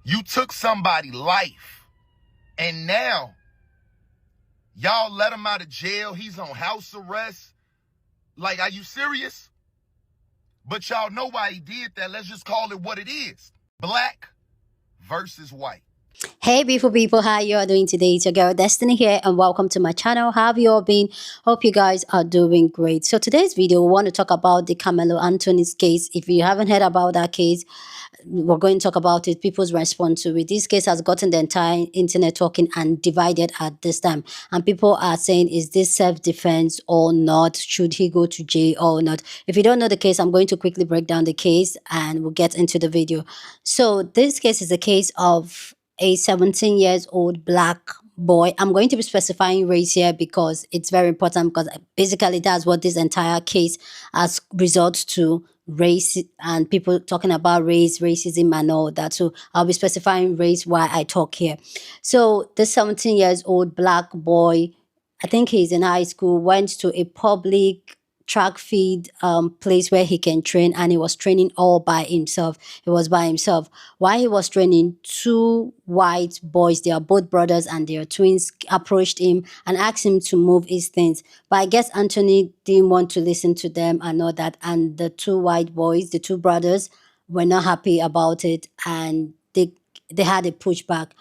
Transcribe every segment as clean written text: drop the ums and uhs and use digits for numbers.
You took somebody's life, and now y'all let him out of jail. He's on house arrest. Like, are you serious? But y'all know why he did that. Let's just call it what it is. Black versus white. Hey beautiful people, how you all doing today? It's your girl Destiny here and welcome to my channel. How have you all been? Hope you guys are doing great. So today's video, we want to talk about the Karmelo Anthony's case. If you haven't heard about that case, we're going to talk about it, people's response to it. This case has gotten the entire internet talking and divided at this time. And people are saying, is this self-defense or not? Should he go to jail or not? If you don't know the case, I'm going to quickly break down the case and we'll get into the video. So this case is a case of a 17-year-old black boy. I'm going to be specifying race here because it's very important, because basically that's what this entire case has resulted to, race and people talking about race, racism and all that. So I'll be specifying race while I talk here. So this 17-year-old black boy, I think he's in high school, went to a public track feed place where he can train, and he was training all by himself. He was by himself. While he was training, two white boys, they are both brothers and they are twins, approached him and asked him to move his things. But I guess Anthony didn't want to listen to them and all that, and the two white boys, the two brothers, were not happy about it, and they had a pushback.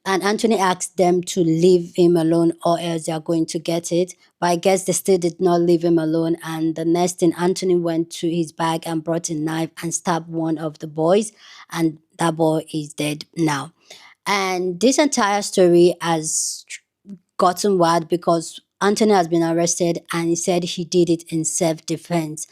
And Anthony asked them to leave him alone or else they are going to get it. But I guess they still did not leave him alone. And the next thing, Anthony went to his bag and brought a knife and stabbed one of the boys. And that boy is dead now. And this entire story has gotten wild because Anthony has been arrested and he said he did it in self-defense.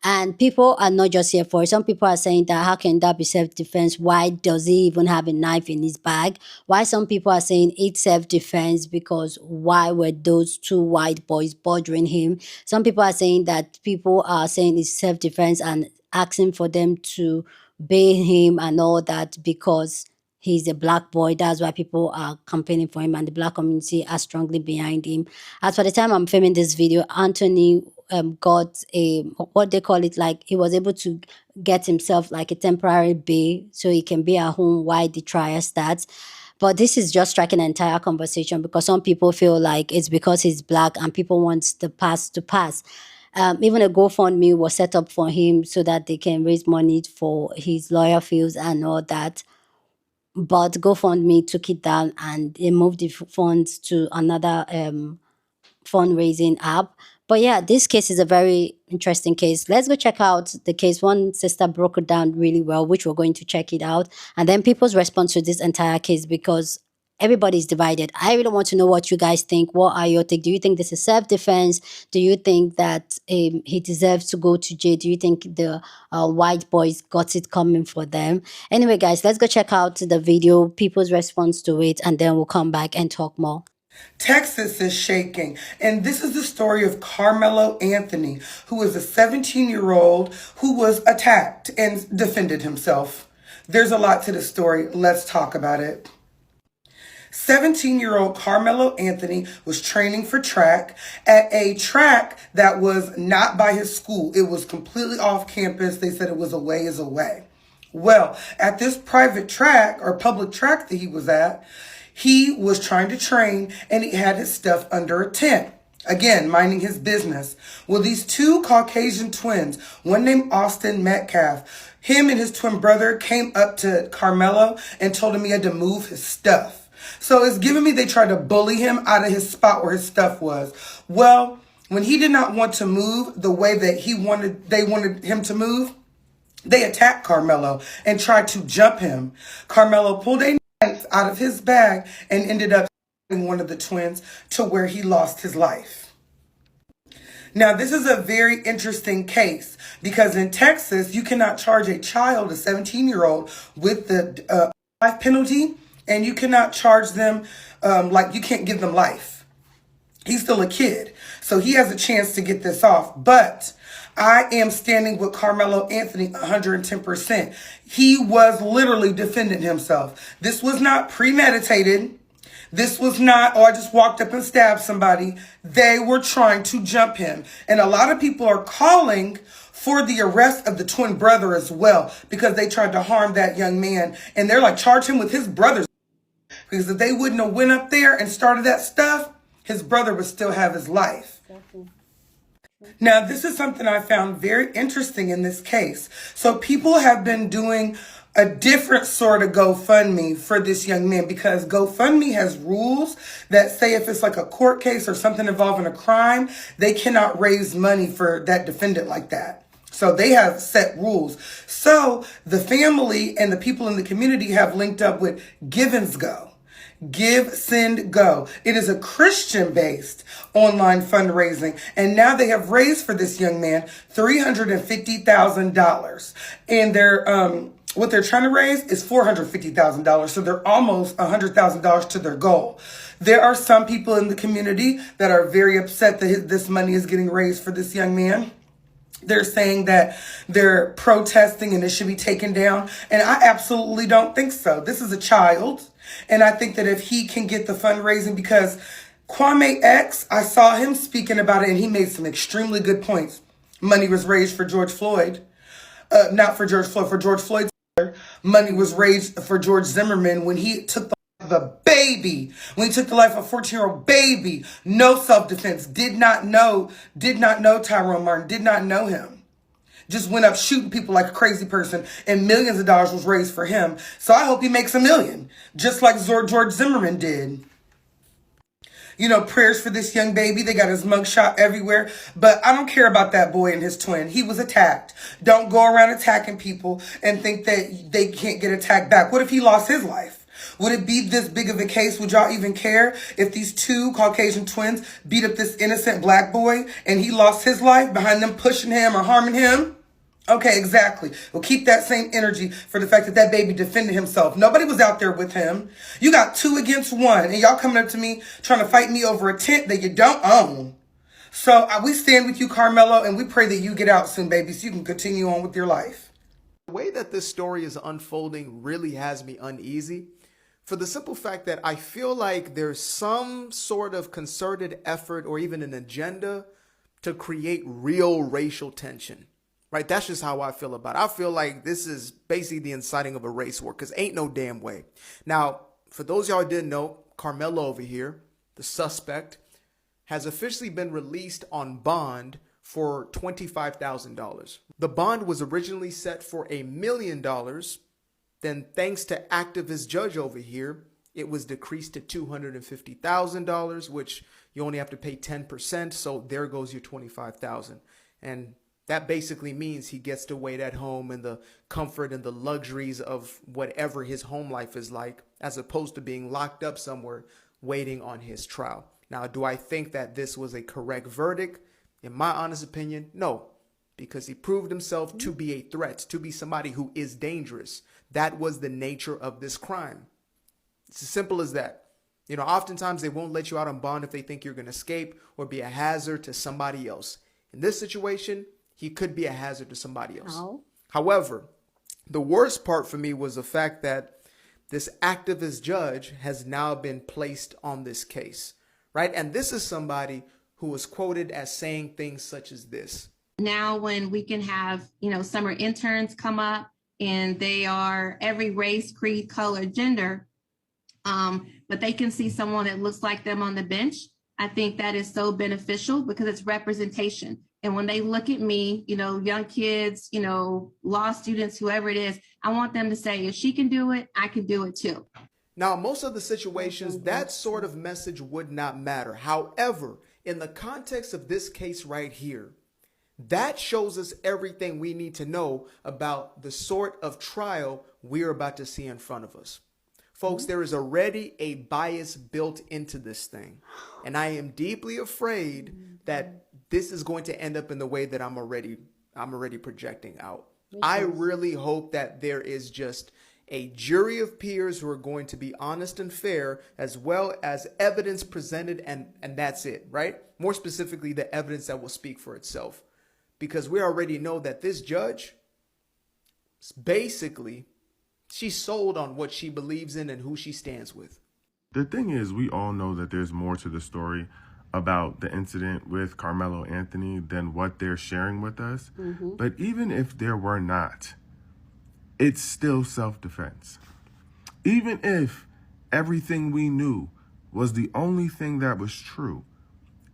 And people are not just here for it. Some people are saying that how can that be self-defense? Why does he even have a knife in his bag? Why some people are saying it's self-defense because why were those two white boys bothering him? Some people are saying that people are saying it's self-defense and asking for them to bail him and all that because he's a black boy. That's why people are campaigning for him and the black community are strongly behind him. As for the time I'm filming this video, Anthony got a, what they call it, like he was able to get himself like a temporary bail so he can be at home while the trial starts. But this is just striking an entire conversation because some people feel like it's because he's black and people want the past to pass. Even a GoFundMe was set up for him so that they can raise money for his lawyer fees and all that. But GoFundMe took it down and they moved the funds to another fundraising app. But yeah, this case is a very interesting case. Let's go check out the case. One sister broke it down really well, which we're going to check it out. And then people's response to this entire case, because everybody's divided. I really want to know what you guys think. What are your take? Do you think this is self-defense? Do you think that he deserves to go to jail? Do you think the white boys got it coming for them? Anyway, guys, let's go check out the video, people's response to it, and then we'll come back and talk more. Texas is shaking, and this is the story of Karmelo Anthony, who is a 17-year-old who was attacked and defended himself. There's a lot to the story. Let's talk about it. 17-year-old Karmelo Anthony was training for track at a track that was not by his school. It was completely off campus. They said it was a ways away. Well, at this private track or public track that he was at, he was trying to train and he had his stuff under a tent. Again, minding his business. Well, these two Caucasian twins, one named Austin Metcalf, him and his twin brother came up to Karmelo and told him he had to move his stuff. So it's giving me they tried to bully him out of his spot where his stuff was. Well, when he did not want to move the way that they wanted him to move, they attacked Karmelo and tried to jump him. Karmelo pulled a knife out of his bag and ended up stabbing one of the twins to where he lost his life. Now, this is a very interesting case because in Texas, you cannot charge a child, a 17-year-old, with the life penalty, and you cannot charge them, like you can't give them life. He's still a kid, so he has a chance to get this off. But I am standing with Karmelo Anthony 110%. He was literally defending himself. This was not premeditated. This was not, oh, I just walked up and stabbed somebody. They were trying to jump him. And a lot of people are calling for the arrest of the twin brother as well, because they tried to harm that young man. And they're like, charge him with his brothers. Because if they wouldn't have went up there and started that stuff, his brother would still have his life. Now, this is something I found very interesting in this case. So people have been doing a different sort of GoFundMe for this young man, because GoFundMe has rules that say if it's like a court case or something involving a crime, they cannot raise money for that defendant like that. So they have set rules. So the family and the people in the community have linked up with Give and Go. Give, Send, Go. It is a Christian-based online fundraising. And now they have raised for this young man $350,000. And what they're trying to raise is $450,000. So they're almost $100,000 to their goal. There are some people in the community that are very upset that this money is getting raised for this young man. They're saying that they're protesting and it should be taken down. And I absolutely don't think so. This is a child. And I think that if he can get the fundraising, because Kwame X, I saw him speaking about it and he made some extremely good points. Money was raised for George Floyd. Not for George Floyd, for George Floyd's father. Money was raised for George Zimmerman when he took the life of a baby. When he took the life of a 14-year-old baby. No self-defense. Did not know Tyrone Martin. Did not know him. Just went up shooting people like a crazy person, and millions of dollars was raised for him. So I hope he makes $1 million, just like George Zimmerman did. You know, prayers for this young baby. They got his mugshot everywhere. But I don't care about that boy and his twin. He was attacked. Don't go around attacking people and think that they can't get attacked back. What if he lost his life? Would it be this big of a case? Would y'all even care if these two Caucasian twins beat up this innocent black boy and he lost his life behind them pushing him or harming him? Okay, exactly. We'll keep that same energy for the fact that that baby defended himself. Nobody was out there with him. You got 2 against 1, and y'all coming up to me trying to fight me over a tent that you don't own. So we stand with you, Karmelo, and we pray that you get out soon, baby, so you can continue on with your life. The way that this story is unfolding really has me uneasy, for the simple fact that I feel like there's some sort of concerted effort or even an agenda to create real racial tension. Right? That's just how I feel about it. I feel like this is basically the inciting of a race war, because ain't no damn way. Now, for those y'all who didn't know, Karmelo over here, the suspect, has officially been released on bond for $25,000. The bond was originally set for $1 million. Then, thanks to activist judge over here, it was decreased to $250,000, which you only have to pay 10%. So there goes your $25,000. And that basically means he gets to wait at home in the comfort and the luxuries of whatever his home life is like, as opposed to being locked up somewhere waiting on his trial. Now, do I think that this was a correct verdict? In my honest opinion, no, because he proved himself to be a threat, to be somebody who is dangerous. That was the nature of this crime. It's as simple as that. You know, oftentimes they won't let you out on bond if they think you're going to escape or be a hazard to somebody else. In this situation, he could be a hazard to somebody else. Oh. However, the worst part for me was the fact that this activist judge has now been placed on this case, right? And this is somebody who was quoted as saying things such as this. Now when we can have, summer interns come up and they are every race, creed, color, gender, but they can see someone that looks like them on the bench. I think that is so beneficial because it's representation. And when they look at me, young kids, law students, whoever it is, I want them to say, if she can do it, I can do it too. Now, most of the situations, that sort of message would not matter. However, in the context of this case right here, that shows us everything we need to know about the sort of trial we're about to see in front of us. Folks, there is already a bias built into this thing. And I am deeply afraid that this is going to end up in the way that I'm already projecting out. I really hope that there is just a jury of peers who are going to be honest and fair, as well as evidence presented, and that's it, right? More specifically, the evidence that will speak for itself. Because we already know that this judge, basically, she's sold on what she believes in and who she stands with. The thing is, we all know that there's more to the story. about the incident with Karmelo Anthony than what they're sharing with us. But even if there were not, it's still self-defense. Even if everything we knew was the only thing that was true,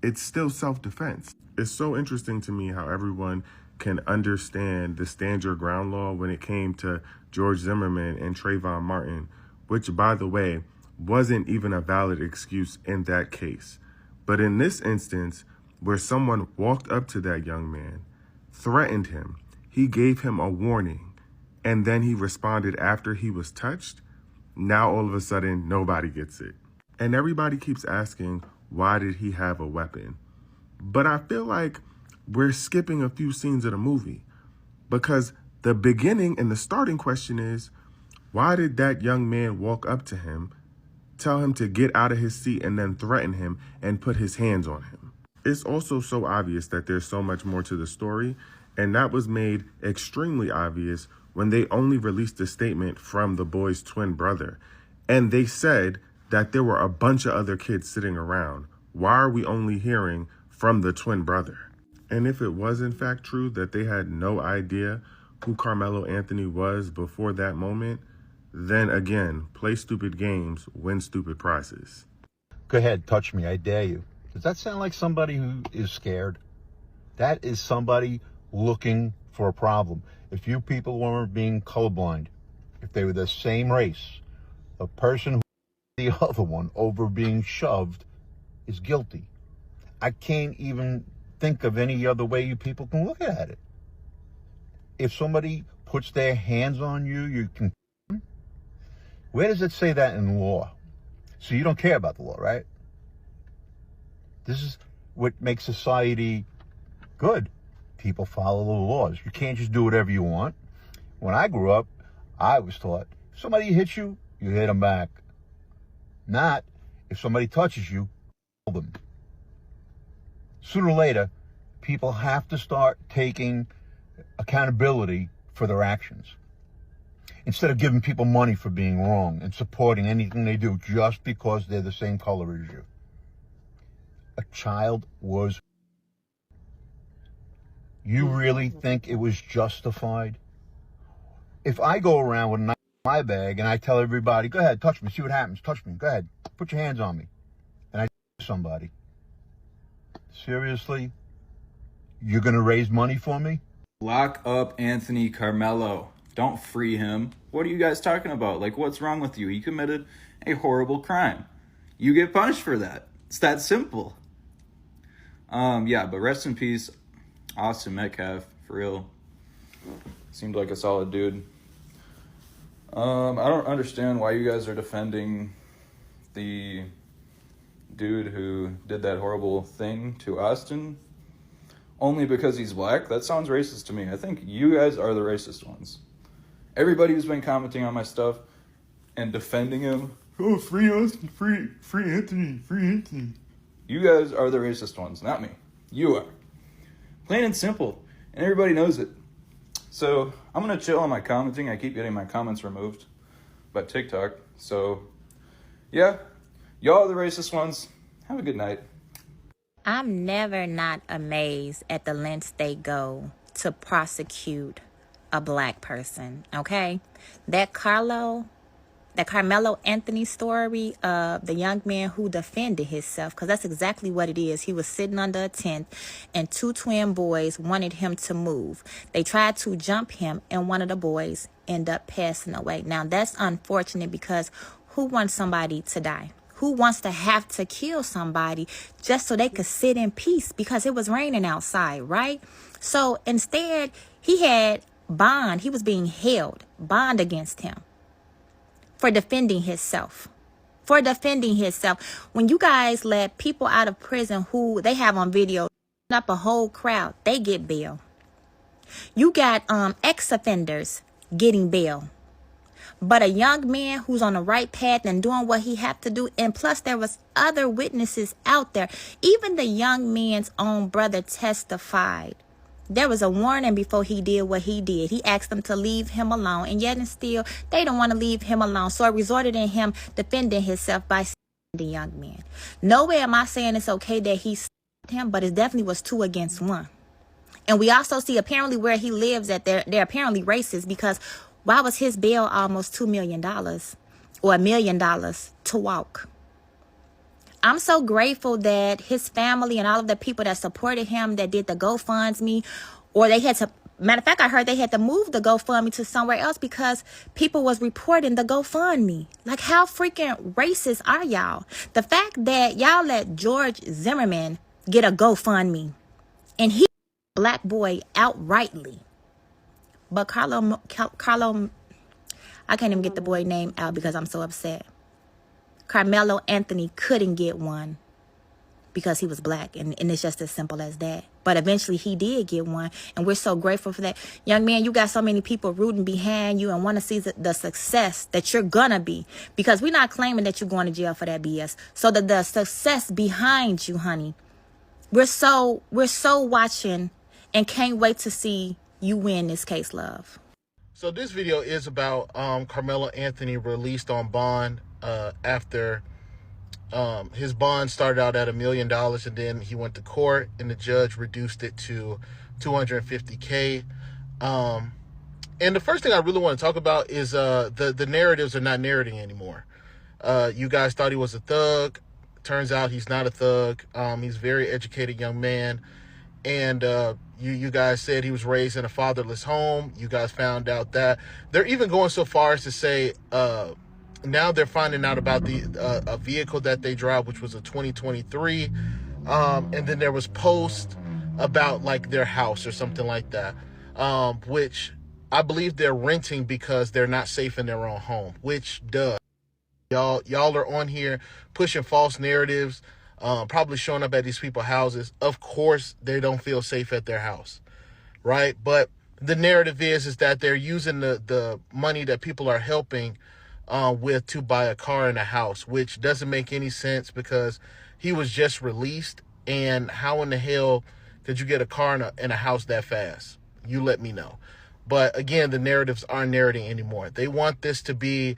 it's still self-defense. It's so interesting to me how everyone can understand the stand your ground law when it came to George Zimmerman and Trayvon Martin, which, by the way, wasn't even a valid excuse in that case. But in this instance, where someone walked up to that young man, threatened him, he gave him a warning, and then he responded after he was touched, now all of a sudden nobody gets it. And everybody keeps asking, why did he have a weapon? But I feel like we're skipping a few scenes of the movie, because the beginning and the starting question is, why did that young man walk up to him, tell him to get out of his seat, and then threaten him and put his hands on him? It's also so obvious that there's so much more to the story, and that was made extremely obvious when they only released a statement from the boy's twin brother. And they said that there were a bunch of other kids sitting around. Why are we only hearing from the twin brother? And if it was in fact true that they had no idea who Karmelo Anthony was before that moment, then again, play stupid games, win stupid prizes. Go ahead, touch me, I dare you. Does that sound like somebody who is scared? That is somebody looking for a problem. If you people weren't being colorblind, if they were the same race, a person who the other one over being shoved is guilty. I can't even think of any other way you people can look at it. If somebody puts their hands on you, you can. Where does it say that in law? So you don't care about the law, right? This is what makes society good. People follow the laws. You can't just do whatever you want. When I grew up, I was taught, if somebody hits you, you hit them back. Not, if somebody touches you, hold them. Sooner or later, people have to start taking accountability for their actions. Instead of giving people money for being wrong and supporting anything they do just because they're the same color as you. A child was. You really think it was justified? If I go around with a knife in my bag and I tell everybody, go ahead, touch me, see what happens, touch me, go ahead, put your hands on me, and I somebody, seriously, you're going to raise money for me? Lock up Anthony Karmelo. Don't free him. What are you guys talking about? Like, what's wrong with you? He committed a horrible crime. You get punished for that. It's that simple. Yeah, but rest in peace, Austin Metcalf, for real. Seemed like a solid dude. I don't understand why you guys are defending the dude who did that horrible thing to Austin only because he's black. That sounds racist to me. I think you guys are the racist ones. Everybody who's been commenting on my stuff and defending him, oh, free Austin, free Anthony, free Anthony. You guys are the racist ones, not me. You are. Plain and simple. And everybody knows it. So I'm going to chill on my commenting. I keep getting my comments removed by TikTok. So, yeah, y'all are the racist ones. Have a good night. I'm never not amazed at the lengths they go to prosecute a black person, okay? That Karmelo Anthony story of the young man who defended himself, because that's exactly what it is. He was sitting under a tent and two twin boys wanted him to move. They tried to jump him and one of the boys ended up passing away. Now that's unfortunate because who wants somebody to die? Who wants to have to kill somebody just so they could sit in peace because it was raining outside, right? So instead, he had bond. He was being held, bond against him for defending himself. For defending himself. When you guys let people out of prison who they have on video up a whole crowd, they get bail. You got ex-offenders getting bail. But a young man who's on the right path and doing what he had to do, and plus there was other witnesses out there. Even the young man's own brother testified. There was a warning before he did what he did. He asked them to leave him alone, and yet and still they don't want to leave him alone. So it resorted in him defending himself by the young man. Nowhere am I saying it's okay that he stabbed him, but it definitely was 2 against 1. And we also see apparently where he lives at, they're apparently racist, because why was his bail almost $2 million or $1 million to walk? I'm so grateful that his family and all of the people that supported him, that did the GoFundMe, or they had to, matter of fact, I heard they had to move the GoFundMe to somewhere else because people was reporting the GoFundMe. Like, how freaking racist are y'all? The fact that y'all let George Zimmerman get a GoFundMe and he black boy outrightly. But Carlo, I can't even get the boy name out because I'm so upset. Karmelo Anthony couldn't get one because he was black, and it's just as simple as that. But eventually he did get one, and we're so grateful for that. Young man, you got so many people rooting behind you and want to see the success that you're gonna be, because we're not claiming that you're going to jail for that BS. So the success behind you, honey, we're so watching and can't wait to see you win this case, love. So this video is about Karmelo Anthony released on bond after his bond started out at $1 million, and then he went to court and the judge reduced it to $250K. And the first thing I really want to talk about is the narratives are not narrating anymore. You guys thought he was a thug. Turns out he's not a thug. He's a very educated young man. And you guys said he was raised in a fatherless home. You guys found out that. They're even going so far as to say now they're finding out about a vehicle that they drive, which was a 2023. And then there was posts about like their house or something like that, which I believe they're renting because they're not safe in their own home, which duh. Y'all are on here pushing false narratives, probably showing up at these people's houses. Of course, they don't feel safe at their house, right? But the narrative is that they're using the money that people are helping with to buy a car and a house, which doesn't make any sense because he was just released. And how in the hell did you get a car and a house that fast? You let me know. But again, the narratives aren't narrating anymore. They want this to be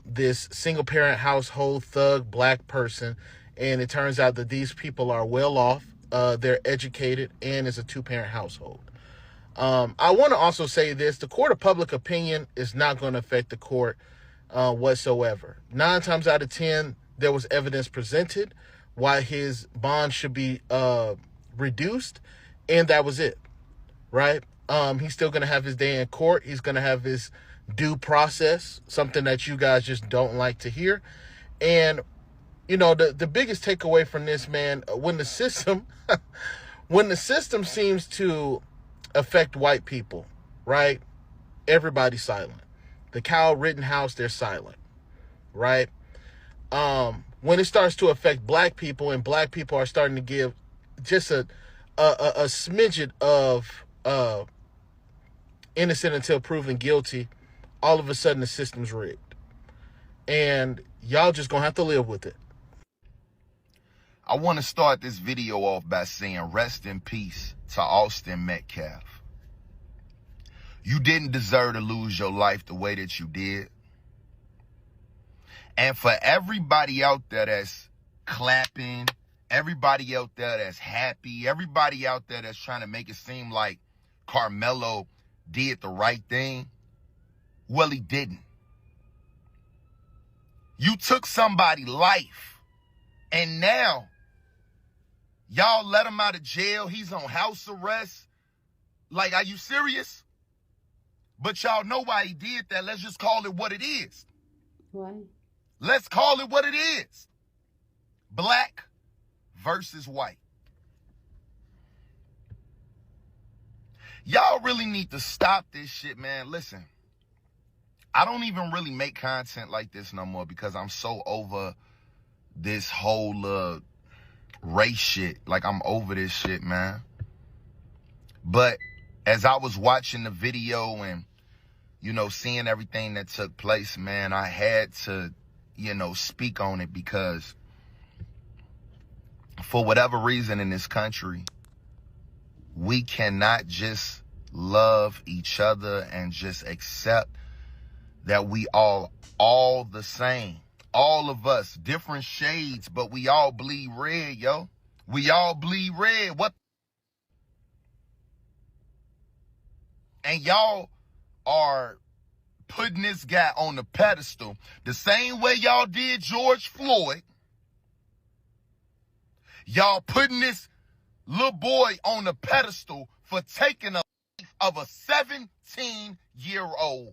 this single parent household thug black person, and it turns out that these people are well off, they're educated, and it's a 2-parent household. I want to also say this: the court of public opinion is not going to affect the court whatsoever. 9 times out of 10 there was evidence presented why his bond should be reduced, and that was it, right? He's still going to have his day in court. He's going to have his due process, something that you guys just don't like to hear. And you know, the biggest takeaway from this, man, when the system seems to affect white people, right? Everybody's silent. The Kyle Rittenhouse, they're silent, right? When it starts to affect black people, and black people are starting to give just a smidget of innocent until proven guilty, all of a sudden the system's rigged. And y'all just gonna have to live with it. I want to start this video off by saying rest in peace to Austin Metcalf. You didn't deserve to lose your life the way that you did. And for everybody out there that's clapping, everybody out there that's happy, everybody out there that's trying to make it seem like Karmelo did the right thing, well, he didn't. You took somebody's life, and now y'all let him out of jail. He's on house arrest. Like, are you serious? But y'all know why he did that. Let's just call it what it is. Why? Let's call it what it is. Black versus white. Y'all really need to stop this shit, man. Listen, I don't even really make content like this no more because I'm so over this whole race shit. Like, I'm over this shit, man. But as I was watching the video and, you know, seeing everything that took place, man, I had to, you know, speak on it because for whatever reason in this country, we cannot just love each other and just accept that we all the same. all of us, different shades, but we all bleed red, yo. We all bleed red. What? And y'all are putting this guy on the pedestal the same way y'all did George Floyd. Y'all putting this little boy on the pedestal for taking a life of a 17-year-old.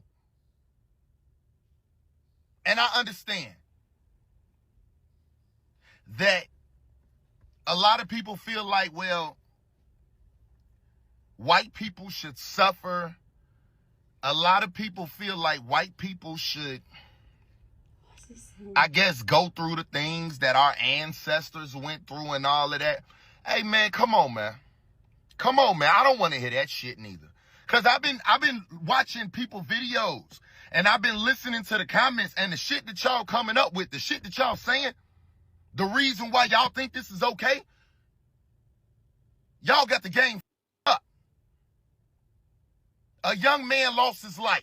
And I understand that a lot of people feel like, well, white people should suffer. A lot of people feel like white people should, I guess, go through the things that our ancestors went through and all of that. Hey, man, come on, man. Come on, man. I don't want to hear that shit neither. Because I've been watching people videos, and I've been listening to the comments, and the shit that y'all coming up with, the shit that y'all saying, the reason why y'all think this is okay, y'all got the game up. A young man lost his life.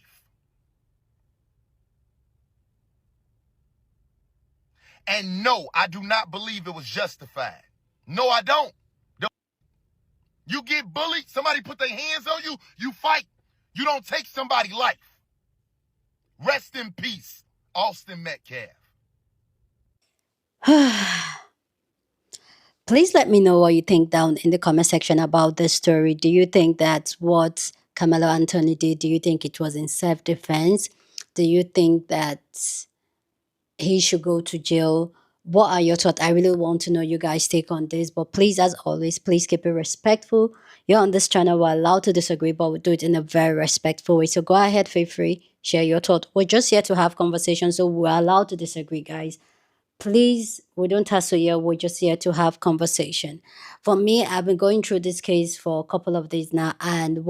And no, I do not believe it was justified. No, I don't. You get bullied, somebody put their hands on you, you fight. You don't take somebody's life. Rest in peace, Austin Metcalf. Please let me know what you think down in the comment section about this story. Do you think that's what Karmelo Anthony did? Do you think it was in self-defense? Do you think that he should go to jail? What are your thoughts? I really want to know you guys' take on this. But please, as always, please keep it respectful. You're on this channel, we're allowed to disagree, but we do it in a very respectful way. So go ahead, feel free, share your thoughts. We're just here to have conversations, so we're allowed to disagree, guys. Please, we don't tussle here, we're just here to have conversation. For me, I've been going through this case for a couple of days now, and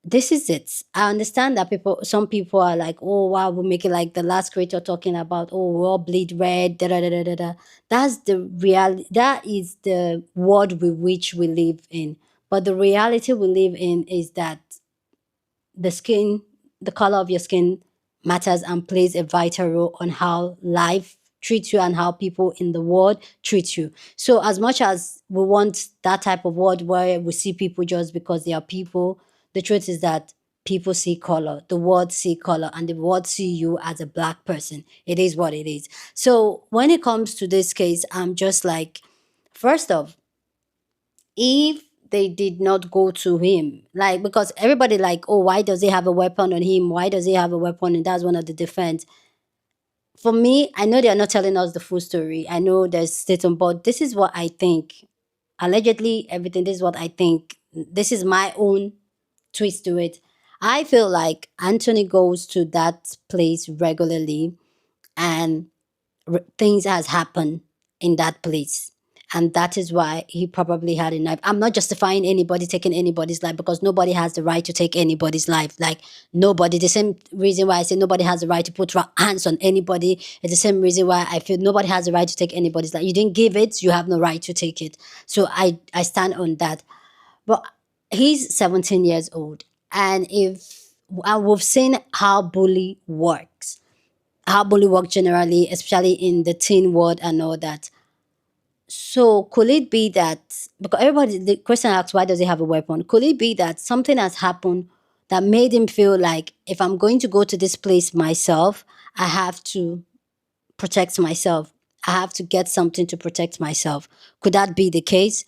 this is it. I understand that some people are like, oh wow, we'll make it like the last creator talking about, oh, we all bleed red, da da da da da da. That's the reality. That is the world with which we live in. But the reality we live in is that the color of your skin matters and plays a vital role on how life treats you and how people in the world treat you. So as much as we want that type of world where we see people just because they are people, the truth is that people see color, the world see color, and the world see you as a black person. It is what it is. So when it comes to this case, I'm just like, first off, if they did not go to him, like, because everybody like, oh, why does he have a weapon on him? Why does he have a weapon? And that's one of the defense. For me, I know they're not telling us the full story. I know there's statement, but this is what I think. Allegedly, everything, this is what I think. This is my own twist to it. I feel like Anthony goes to that place regularly, and things has happened in that place, and that is why he probably had a knife. I'm not justifying anybody taking anybody's life, because nobody has the right to take anybody's life. Like, nobody. The same reason why I say nobody has the right to put hands on anybody is the same reason why I feel nobody has the right to take anybody's life. You didn't give it, you have no right to take it. So I stand on that. But he's 17 years old, and we've seen how bully works, generally, especially in the teen world and all that. So could it be that, because the question asks, why does he have a weapon? Could it be that something has happened that made him feel like, if I'm going to go to this place myself, I have to protect myself. I have to get something to protect myself. Could that be the case?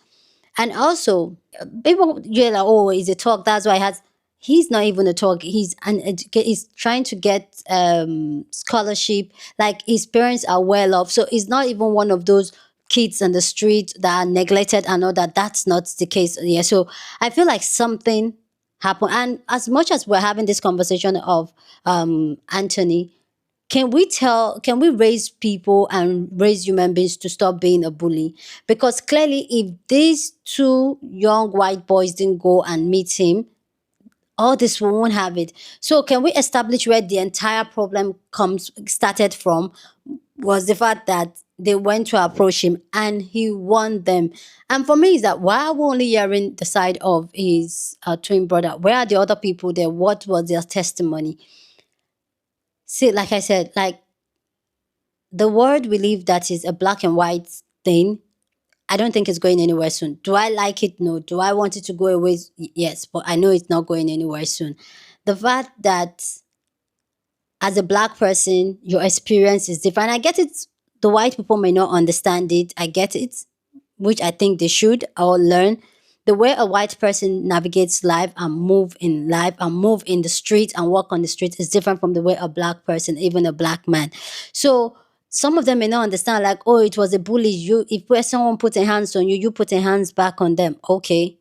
And also, people, you're like, oh, he's a talk. That's why he's not even a talk. He's trying to get scholarship. Like, his parents are well off. So he's not even one of those kids on the street that are neglected and all that. That's not the case. Yeah. So I feel like something happened. And as much as we're having this conversation of Anthony, can we raise people and raise human beings to stop being a bully? Because clearly, if these two young white boys didn't go and meet him, all this we won't have it. So can we establish where the entire problem started from? Was the fact that they went to approach him and he warned them. And for me, is that why are we only hearing the side of his twin brother? Where are the other people there? What was their testimony? See, like I said, like, the world we live that is a black and white thing, I don't think it's going anywhere soon. Do I like it? No. Do I want it to go away? Yes, but I know it's not going anywhere soon. The fact that as a black person, your experience is different. I get it. The white people may not understand it. I get it, which I think they should or learn. The way a white person navigates life and move in life and move in the street and walk on the street is different from the way a black person, even a black man. So some of them may not understand, like, oh, it was a bully. You, if someone put a hands on you, you put a hands back on them. Okay.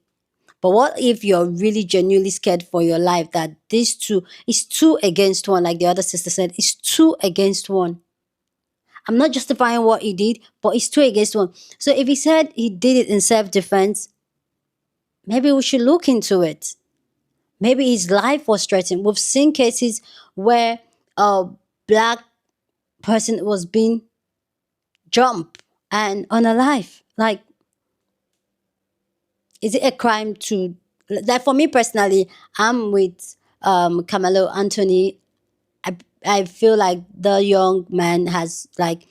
But what if you're really genuinely scared for your life that these two is two against one, like the other sister said, it's two against one. I'm not justifying what he did, but it's two against one. So if he said he did it in self-defense, maybe we should look into it. Maybe his life was threatened. We've seen cases where a black person was being jumped and unalive. Like, is it a crime to, like, for me personally, I'm with Karmelo Anthony. I feel like the young man has, like,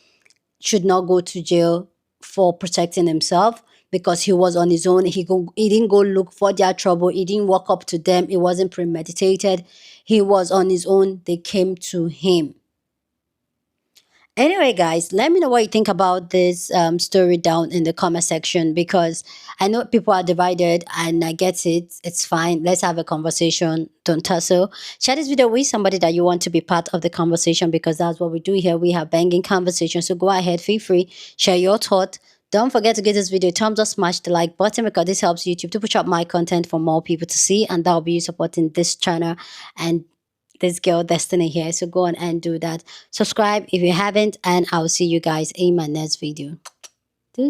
should not go to jail for protecting himself because he was on his own. He didn't go look for their trouble. He didn't walk up to them. It wasn't premeditated. He was on his own. They came to him. Anyway, guys, let me know what you think about this story down in the comment section, because I know people are divided and I get it. It's fine. Let's have a conversation. Don't tussle. Share this video with somebody that you want to be part of the conversation, because that's what we do here. We have banging conversations. So go ahead, feel free, share your thought. Don't forget to give this video a thumbs up, smash the like button, because this helps YouTube to push up my content for more people to see, and that will be you supporting this channel and this girl Destiny here. So go on and do that. Subscribe if you haven't, and I'll see you guys in my next video.